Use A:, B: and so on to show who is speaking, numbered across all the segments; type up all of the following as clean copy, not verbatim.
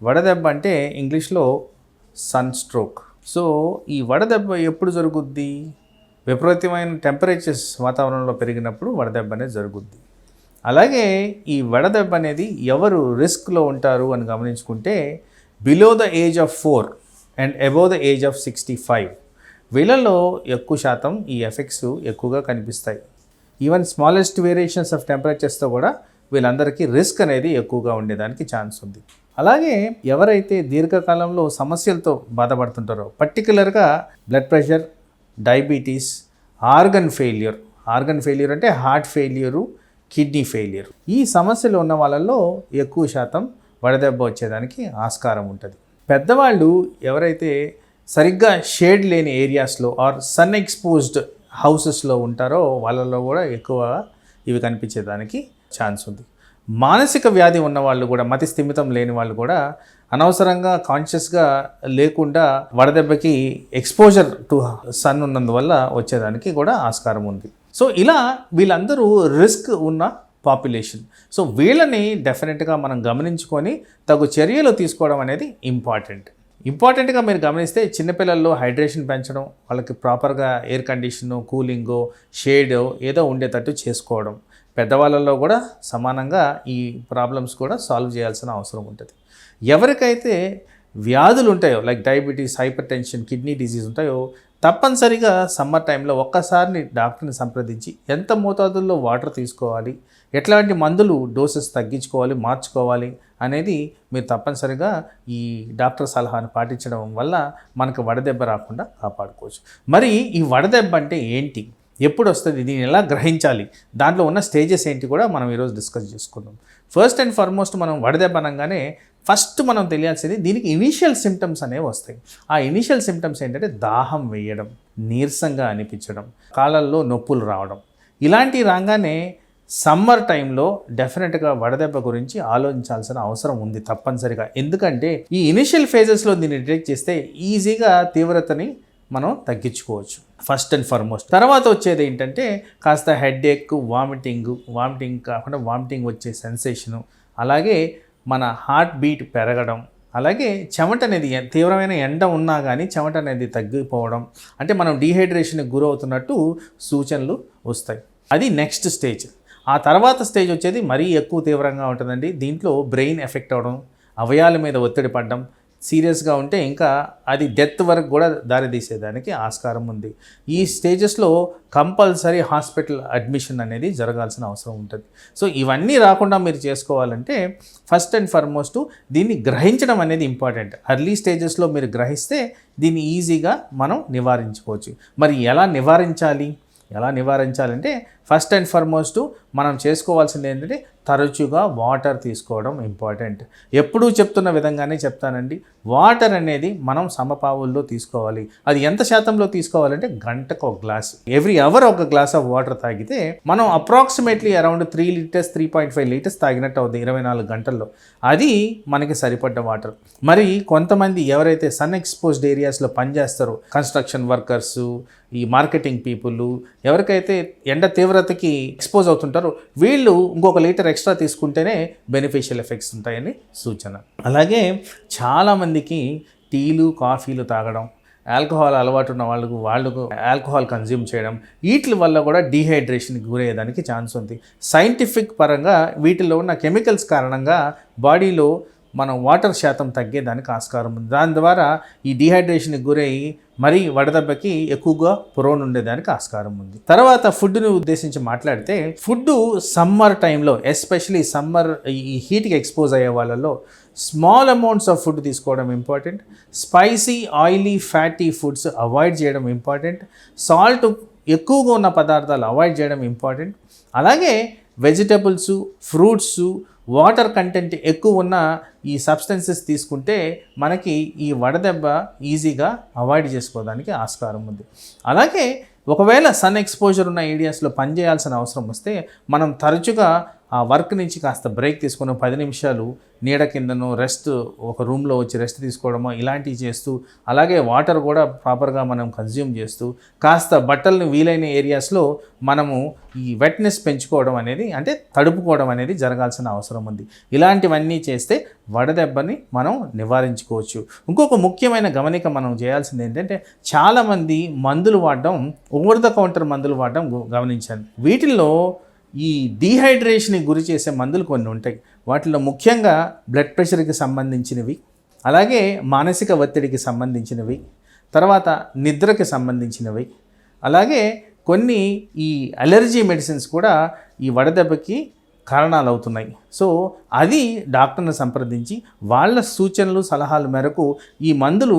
A: వడదెబ్బ అంటే ఇంగ్లీష్లో సన్ స్ట్రోక్. సో ఈ వడదెబ్బ ఎప్పుడు జరుగుద్ది? విపరీతమైన టెంపరేచర్స్ వాతావరణంలో పెరిగినప్పుడు వడదెబ్బ అనేది జరుగుద్ది. అలాగే ఈ వడదెబ్బ అనేది ఎవరు రిస్క్లో ఉంటారు అని గమనించుకుంటే below the age of 4 and above the age of 65 వీళ్ళలో ఎక్కువ శాతం ఈ ఎఫెక్ట్స్ ఎక్కువగా కనిపిస్తాయి. ఈవెన్ స్మాలెస్ట్ వేరియేషన్స్ ఆఫ్ టెంపరేచర్స్తో కూడా వీళ్ళందరికీ రిస్క్ అనేది ఎక్కువగా ఉండేదానికి ఛాన్స్ ఉంది. అలాగే ఎవరైతే దీర్ఘకాలంలో సమస్యలతో బాధపడుతుంటారో, పర్టికులర్గా blood pressure, diabetes, organ failure అంటే హార్ట్ ఫెయిల్యూరు, కిడ్నీ ఫెయిల్యూర్, ఈ సమస్యలు ఉన్న వాళ్ళల్లో ఎక్కువ శాతం వడదెబ్బ వచ్చేదానికి ఆస్కారం ఉంటుంది. పెద్దవాళ్ళు ఎవరైతే సరిగ్గా షేడ్ లేని ఏరియాస్లో ఆర్ సన్ ఎక్స్పోజ్డ్ హౌసెస్లో ఉంటారో వాళ్ళలో కూడా ఎక్కువ ఇవి కనిపించేదానికి ఛాన్స్ ఉంది. మానసిక వ్యాధి ఉన్న వాళ్ళు కూడా, మతి స్థిమితం లేని వాళ్ళు కూడా అనవసరంగా కాన్షియస్గా లేకుండా వడదెబ్బకి ఎక్స్పోజర్ టు సన్ ఉన్నందువల్ల వచ్చేదానికి కూడా ఆస్కారం ఉంది. సో ఇలా వీళ్ళందరూ రిస్క్ ఉన్న పాపులేషన్. సో వీళ్ళని డెఫినెట్గా మనం గమనించుకొని తగు చర్యలు తీసుకోవడం అనేది ఇంపార్టెంట్గా మీరు గమనిస్తే చిన్నపిల్లల్లో హైడ్రేషన్ పెంచడం, వాళ్ళకి ప్రాపర్గా ఎయిర్ కండిషను, కూలింగో, షేడో ఏదో ఉండేటట్టు చేసుకోవడం. పెద్దవాళ్ళలో కూడా సమానంగా ఈ ప్రాబ్లమ్స్ కూడా సాల్వ్ చేయాల్సిన అవసరం ఉంటుంది. ఎవరికైతే వ్యాధులు ఉంటాయో like diabetes, hyper tension, kidney disease ఉంటాయో తప్పనిసరిగా సమ్మర్ టైంలో ఒక్కసారిని డాక్టర్ని సంప్రదించి ఎంత మోతాదుల్లో వాటర్ తీసుకోవాలి, ఎట్లాంటి మందులు డోసెస్ తగ్గించుకోవాలి, మార్చుకోవాలి అనేది మీరు తప్పనిసరిగా ఈ డాక్టర్ సలహాను పాటించడం వల్ల మనకు వడదెబ్బ రాకుండా కాపాడుకోవచ్చు. మరి ఈ వడదెబ్బ అంటే ఏంటి, ఎప్పుడు వస్తుంది, దీన్ని ఎలా గ్రహించాలి, దాంట్లో ఉన్న స్టేజెస్ ఏంటి కూడా మనం ఈరోజు డిస్కస్ చేసుకుందాం. ఫస్ట్ అండ్ ఫార్మోస్ట్ మనం వడదెబ్బ అనగానే ఫస్ట్ మనం తెలియాల్సింది దీనికి ఇనీషియల్ సిమ్టమ్స్ అనేవి వస్తాయి. ఆ ఇనీషియల్ సిమ్టమ్స్ ఏంటంటే దాహం వేయడం, నీరసంగా అనిపించడం, కాళ్ళల్లో నొప్పులు రావడం. ఇలాంటి రాగానే సమ్మర్ టైంలో డెఫినెట్గా వడదెబ్బ గురించి ఆలోచించాల్సిన అవసరం ఉంది తప్పనిసరిగా. ఎందుకంటే ఈ ఇనిషియల్ ఫేజెస్లో దీన్ని డిటెక్ట్ చేస్తే ఈజీగా తీవ్రతని మనం తగ్గించుకోవచ్చు ఫస్ట్ అండ్ ఫార్మోస్ట్. తర్వాత వచ్చేది ఏంటంటే కాస్త హెడేక్, వామిటింగ్ కాకుండా వామిటింగ్ వచ్చే సెన్సేషను, అలాగే మన హార్ట్ బీట్ పెరగడం, అలాగే చెమట అనేది తీవ్రమైన ఎండ ఉన్నా కానీ చెమట అనేది తగ్గిపోవడం, అంటే మనం డీహైడ్రేషన్కి గురవుతున్నట్టు సూచనలు వస్తాయి. అది నెక్స్ట్ స్టేజ్. ఆ తర్వాత స్టేజ్ వచ్చేది మరీ ఎక్కువ తీవ్రంగా ఉంటుందండి. దీంట్లో బ్రెయిన్ ఎఫెక్ట్ అవ్వడం, అవయాల మీద ఒత్తిడి పడడం, సీరియస్గా ఉంటే ఇంకా అది డెత్ వరకు కూడా దారితీసేదానికి ఆస్కారం ఉంది. ఈ స్టేజెస్లో కంపల్సరీ హాస్పిటల్ అడ్మిషన్ అనేది జరగాల్సిన అవసరం ఉంటుంది. సో ఇవన్నీ రాకుండా మీరు చేసుకోవాలంటే ఫస్ట్ అండ్ ఫార్మోస్ట్ దీన్ని గ్రహించడం అనేది ఇంపార్టెంట్. ఎర్లీ స్టేజెస్లో మీరు గ్రహిస్తే దీన్ని ఈజీగా మనం నివారించుకోవచ్చు. మరి ఎలా నివారించాలంటే ఫస్ట్ అండ్ ఫార్మోస్ట్ మనం చేసుకోవాల్సింది ఏంటంటే తరచుగా వాటర్ తీసుకోవడం ఇంపార్టెంట్. ఎప్పుడూ చెప్తున్న విధంగానే చెప్తానండి, వాటర్ అనేది మనం సమపావుల్లో తీసుకోవాలి. అది ఎంత శాతంలో తీసుకోవాలంటే గంటకు ఒక గ్లాస్, ఎవ్రీ అవర్ ఒక గ్లాస్ ఆఫ్ వాటర్ తాగితే మనం అప్రాక్సిమేట్లీ అరౌండ్ 3 లీటర్స్ 3.5 లీటర్స్ తాగినట్టు అవుతుంది 24 గంటల్లో. అది మనకి సరిపడ్డ వాటర్. మరి కొంతమంది ఎవరైతే సన్ ఎక్స్పోజ్డ్ ఏరియాస్లో పనిచేస్తారో, కన్స్ట్రక్షన్ వర్కర్స్, ఈ మార్కెటింగ్ పీపుల్, ఎవరికైతే ఎండ తీవ్రతకి ఎక్స్పోజ్ అవుతుంటారో వీళ్ళు ఇంకొక లీటర్ ఎక్స్ట్రా తీసుకుంటేనే బెనిఫిషియల్ ఎఫెక్ట్స్ ఉంటాయని సూచన. అలాగే చాలామందికి టీలు, కాఫీలు తాగడం, ఆల్కహాల్ అలవాటు ఉన్న వాళ్ళకు ఆల్కహాల్ కన్జ్యూమ్ చేయడం, వీటి వల్ల కూడా డీహైడ్రేషన్కి గురయ్యేదానికి ఛాన్స్ ఉంది. సైంటిఫిక్ పరంగా వీటిలో ఉన్న కెమికల్స్ కారణంగా బాడీలో మనం వాటర్ శాతం తగ్గేదానికి ఆస్కారం ఉంది. దాని ద్వారా ఈ డీహైడ్రేషన్కి గురయ్యి మరీ వడదెబ్బకి ఎక్కువగా ప్రోన్ ఉండేదానికి ఆస్కారం ఉంది. తర్వాత ఫుడ్ని ఉద్దేశించి మాట్లాడితే ఫుడ్ సమ్మర్ టైంలో, ఎస్పెషలీ సమ్మర్ ఈ హీట్కి ఎక్స్పోజ్ అయ్యే వాళ్ళలో స్మాల్ అమౌంట్స్ ఆఫ్ ఫుడ్ తీసుకోవడం important. Spicy, oily, fatty foods avoid చేయడం ఇంపార్టెంట్. సాల్ట్ ఎక్కువగా ఉన్న పదార్థాలు అవాయిడ్ చేయడం ఇంపార్టెంట్. అలాగే వెజిటబుల్స్, ఫ్రూట్స్, వాటర్ కంటెంట్ ఎక్కువ ఉన్న ఈ సబ్స్టెన్సెస్ తీసుకుంటే మనకి ఈ వడదెబ్బ ఈజీగా అవాయిడ్ చేసుకోవడానికి ఆస్కారం ఉంది. అలాగే ఒకవేళ సన్ ఎక్స్పోజర్ ఉన్న ఏరియాస్లో పనిచేయాల్సిన అవసరం వస్తే మనం తరచుగా ఆ వర్క్ నుంచి కాస్త బ్రేక్ తీసుకొని 10 నిమిషాలు నీడ కిందనో రెస్ట్ ఒక రూమ్లో వచ్చి రెస్ట్ తీసుకోవడమో ఇలాంటివి చేస్తూ, అలాగే వాటర్ కూడా ప్రాపర్గా మనం కన్జ్యూమ్ చేస్తూ, కాస్త బట్టలను వీలైన ఏరియాస్లో మనము ఈ వెట్నెస్ పెంచుకోవడం అనేది, అంటే తడుపుకోవడం అనేది జరగాల్సిన అవసరం ఉంది. ఇలాంటివన్నీ చేస్తే వడదెబ్బని మనం నివారించుకోవచ్చు. ఇంకొక ముఖ్యమైన గమనిక మనం చేయాల్సింది ఏంటంటే, చాలామంది మందులు వాడడం, ఓవర్ ద కౌంటర్ మందులు వాడడం గమనించాను. వీటిల్లో ఈ డీహైడ్రేషన్కి గురి చేసే మందులు కొన్ని ఉంటాయి. వాటిలో ముఖ్యంగా బ్లడ్ ప్రెషర్కి సంబంధించినవి, అలాగే మానసిక ఒత్తిడికి సంబంధించినవి, తర్వాత నిద్రకి సంబంధించినవి, అలాగే కొన్ని ఈ అలర్జీ మెడిసిన్స్ కూడా ఈ వడదెబ్బకి కారణాలు అవుతున్నాయి. సో అది డాక్టర్ని సంప్రదించి వాళ్ళ సూచనలు సలహాల మేరకు ఈ మందులు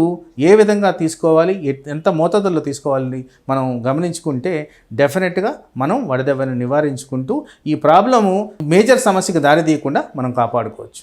A: ఏ విధంగా తీసుకోవాలి, ఎంత మోతాదుల్లో తీసుకోవాలని మనం గమనించుకుంటే డెఫినెట్గా మనం వడదెబ్బని నివారించుకుంటూ ఈ ప్రాబ్లము మేజర్ సమస్యకు దారితీయకుండా మనం కాపాడుకోవచ్చు.